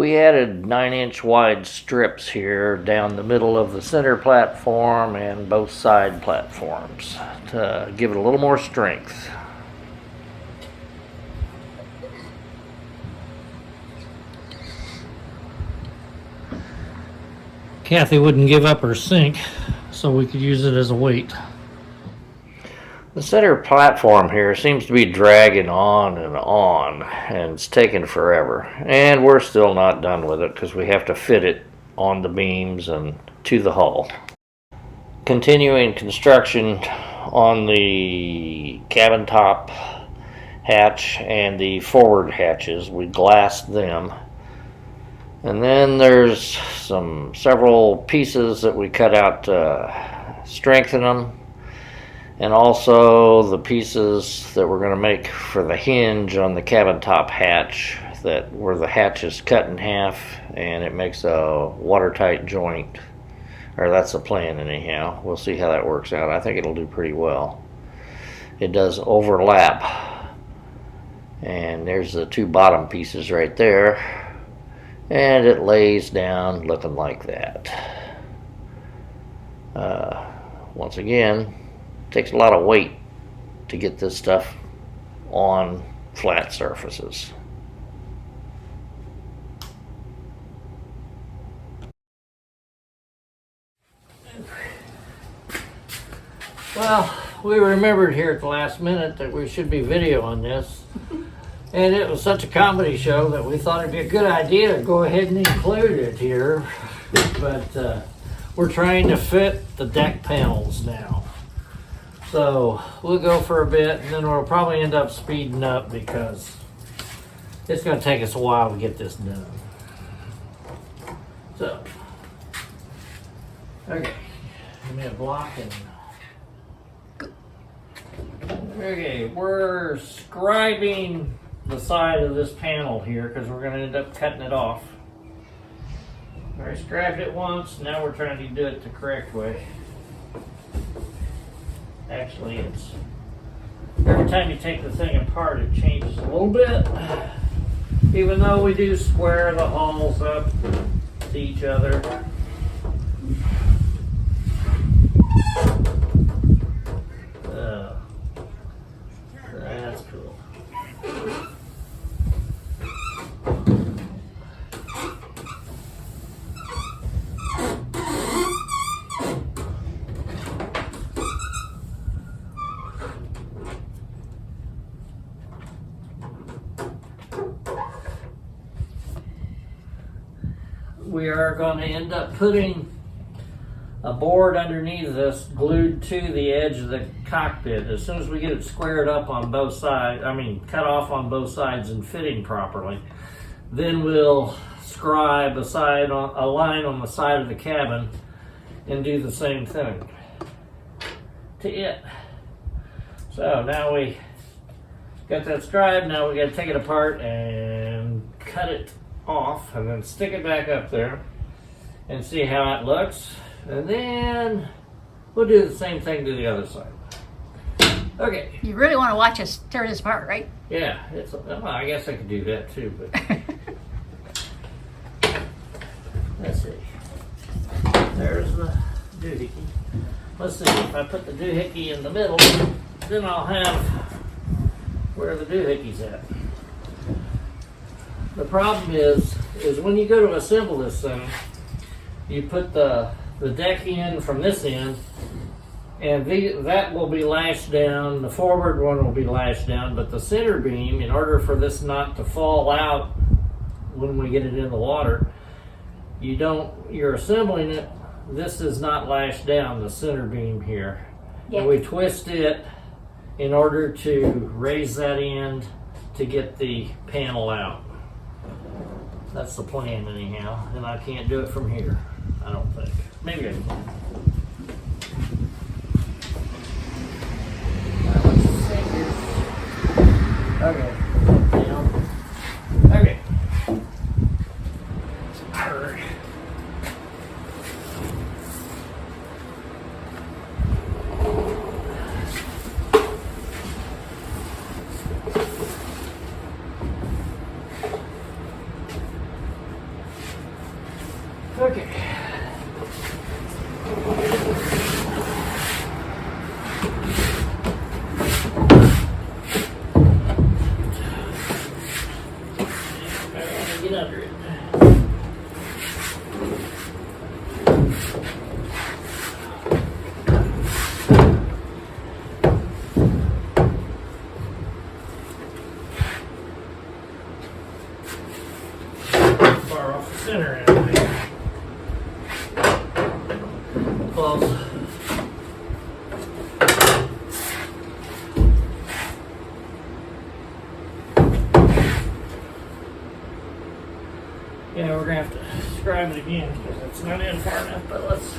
We added 9-inch wide strips here down the middle of the center platform and both side platforms to give it a little more strength. Kathy wouldn't give up her sink, so we could use it as a weight. The center platform here seems to be dragging on, and it's taking forever. And we're still not done with it because we have to fit it on the beams and to the hull. Continuing construction on the cabin top hatch and the forward hatches. We glassed them. And then there's several pieces that we cut out to strengthen them. And also the pieces that we're going to make for the hinge on the cabin top hatch, where the hatch is cut in half and it makes a watertight joint. Or that's the plan anyhow. We'll see how that works out. I think it'll do pretty well. It does overlap. And there's the two bottom pieces right there. And it lays down looking like that. Once again, takes a lot of weight to get this stuff on flat surfaces. Well, we remembered here at the last minute that we should be video on this. And it was such a comedy show that we thought it'd be a good idea to go ahead and include it here. But we're trying to fit the deck panels now. So we'll go for a bit and then we'll probably end up speeding up because it's going to take us a while to get this done. So, okay, give me a block and okay, we're scribing the side of this panel here because we're going to end up cutting it off. I scribed it once, now we're trying to do it the correct way. Actually, it's every time you take the thing apart, it changes a little bit. Even though we do square the hulls up to each other. That's cool. We are going to end up putting a board underneath this glued to the edge of the cockpit. As soon as we get it squared up on both sides, cut off on both sides and fitting properly, then we'll scribe a line on the side of the cabin and do the same thing to it. So now we got that scribe, now we got to take it apart and cut it off and then stick it back up there and see how it looks, and then we'll do the same thing to the other side. Okay. You really want to watch us tear this apart, right? Yeah, well, I guess I could do that too, but let's see. There's the doohickey. Let's see, if I put the doohickey in the middle, then I'll have where the doohickey's at. The problem is when you go to assemble this thing, you put the deck in from this end, and that will be lashed down. The forward one will be lashed down, but the center beam, in order for this not to fall out when we get it in the water, you're assembling it. This is not lashed down, the center beam here. Yeah. And we twist it in order to raise that end to get the panel out. That's the plan anyhow, and I can't do it from here, I don't think. Maybe I can. Okay. Down. Okay. Arr. Okay. Get under it. Far off the center end. Close. Yeah, we're gonna have to scribe it again because it's not in far enough, but let's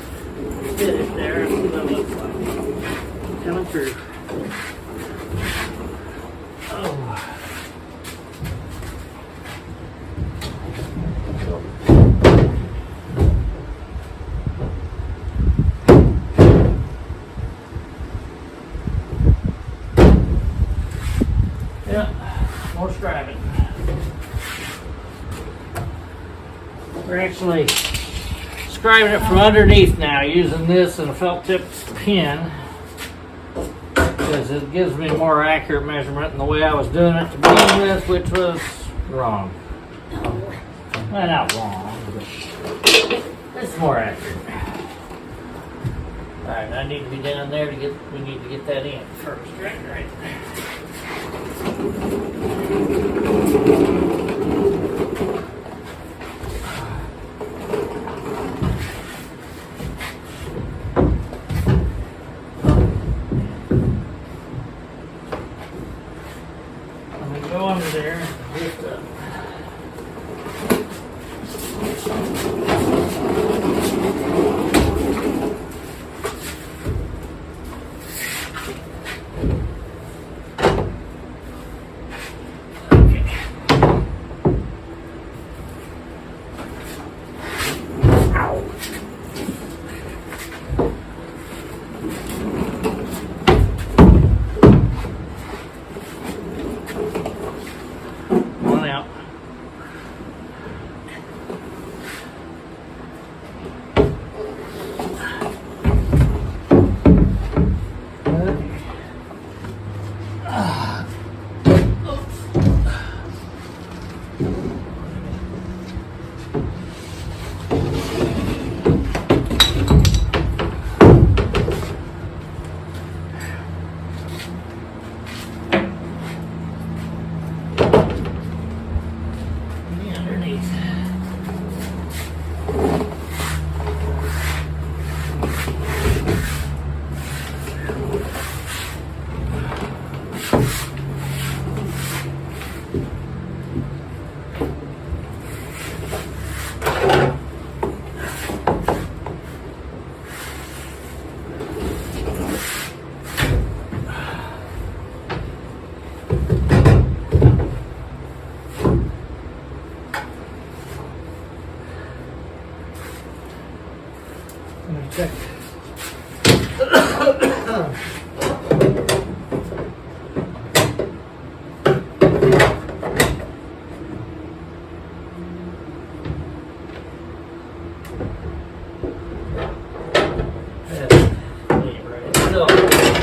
get it there and see what it looks like. Coming through. Oh. Yeah, more scribing. We're actually scribing it from underneath now using this and a felt tip pen because it gives me more accurate measurement than the way I was doing it to begin with, which was wrong. Well, not wrong, but it's more accurate. Alright, I need to be down there to get, we need to get that in first, right. I'm gonna go under there and lift up. One out. Underneath. Let me check.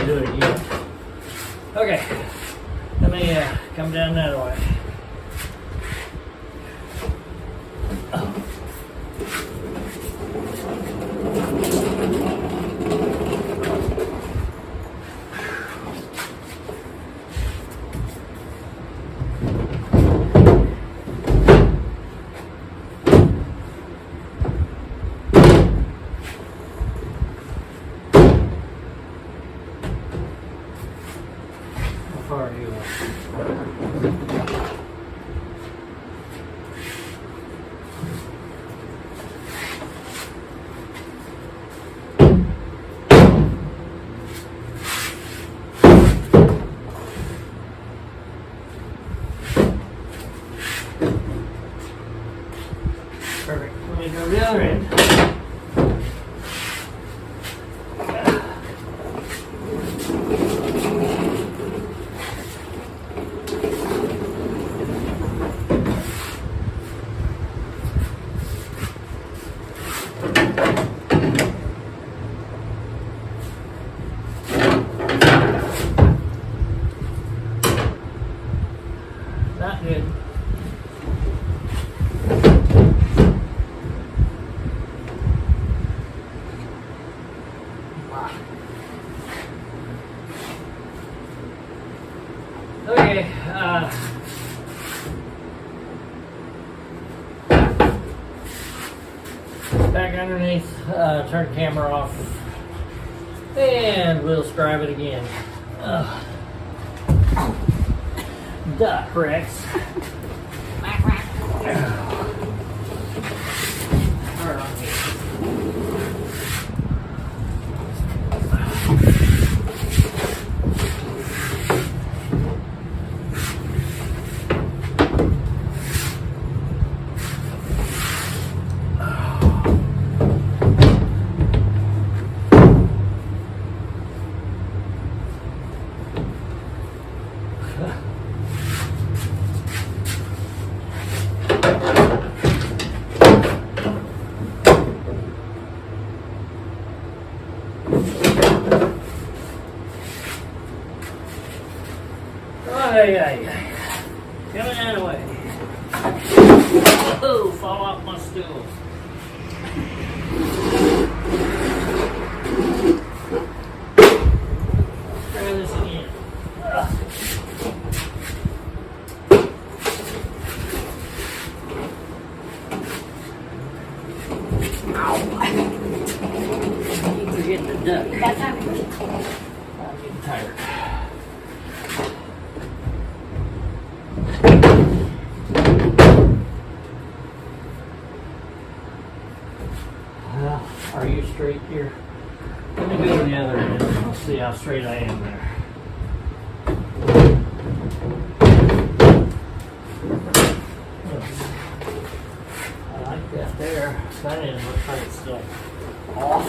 Do it again. Okay, let me come down that way. How far are you? Perfect. Let me go to the other end. underneath, turn the camera off, and we'll scribe it again. Duck, Rex. Coming out of the way. Oh, fall off my stool. Let's try this again. Ow. I keep forgetting the duck. I'm getting tired. Are you straight here? Let me go to the other end. I'll see how straight I am there. I like that there. That end looks like it's still off.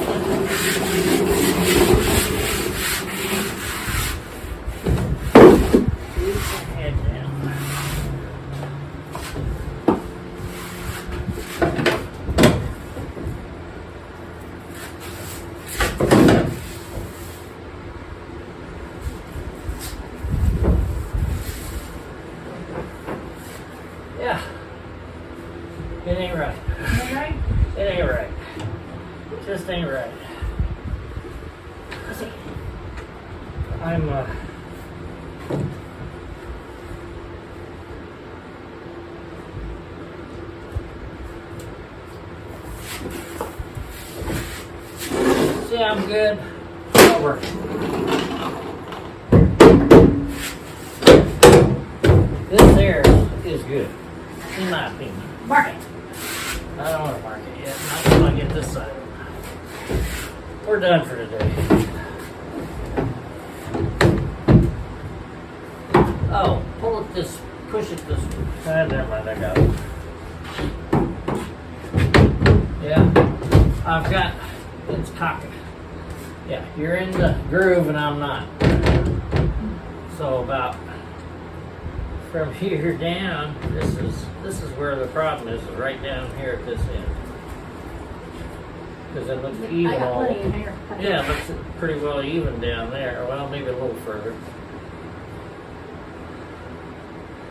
Keep the head down. Yeah, it ain't right. It ain't right. Just ain't right. I'm see, I'm good. Over. This there is good, in my opinion. Mark it. I don't want to mark it yet. Not until I get this side. We're done for today. Oh, pull it this, push it this way. Never mind, I got it. Yeah, I've got, it's cocking. Yeah, you're in the groove and I'm not. So about from here down, this is where the problem is right down here at this end. Because it looks even I got all. plenty in here. Yeah, it looks pretty well even down there. Well, maybe a little further.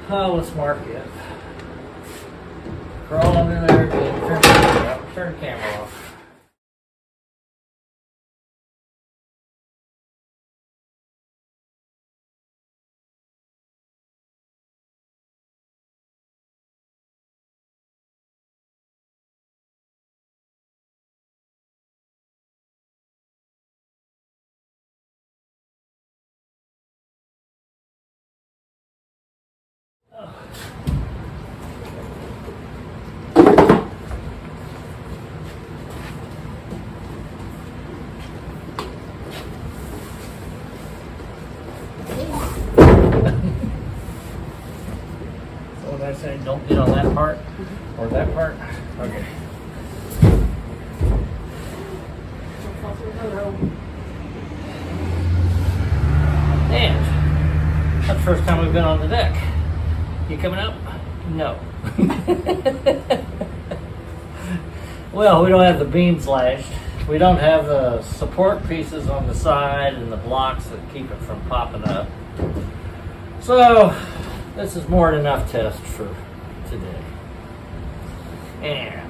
Oh, let's mark it. Crawl under there again. Turn the camera off. What did I say? Don't get on that part or that part? Okay. And that's the first time we've been on the deck. You coming up? No. Well, we don't have the beams lashed. We don't have the support pieces on the side and the blocks that keep it from popping up. So this is more than enough test for today. And